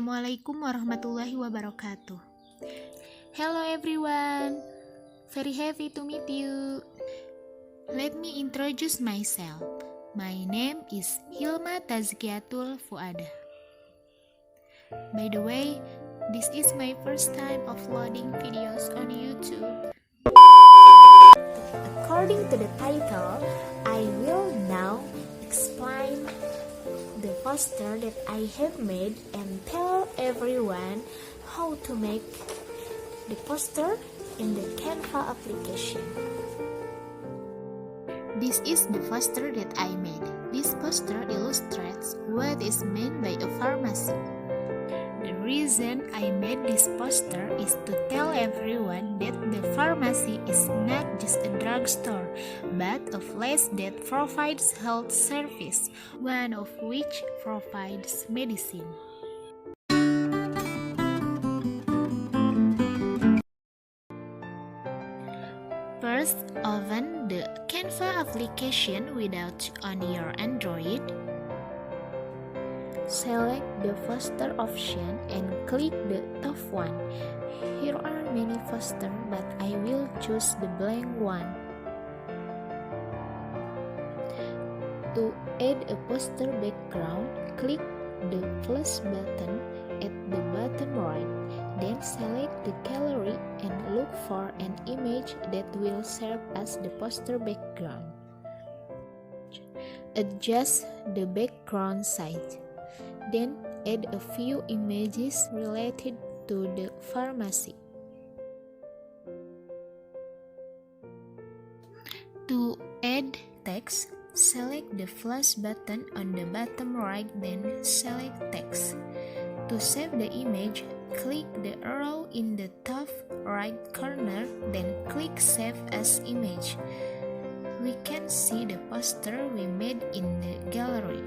Assalamualaikum warahmatullahi wabarakatuh. Hello everyone, very happy to meet you. Let me introduce myself. My name is Hilma Tazkiyatul Fuadah. By the way, this is my first time uploading videos on YouTube. According to the title, I will now explain the poster that I have made and tell everyone how to make the poster in the Canva application. This is the poster that I made. This poster illustrates what is meant by a pharmacy. The reason I made this poster is to tell everyone that the pharmacy is not just a drugstore, but a place that provides health service, one of which provides medicine. First, open the Canva application on your Android. Select the poster option and click the top one. Here are many posters, but I will choose the blank one. To add a poster background, click the plus button at the bottom right. Then select the gallery and look for an image that will serve as the poster background. Adjust the background size. Then add a few images related to the pharmacy. To add text, select the plus button on the bottom right, then select text. To save the image, click the arrow in the top right corner, then click Save as Image. We can see the poster we made in the gallery.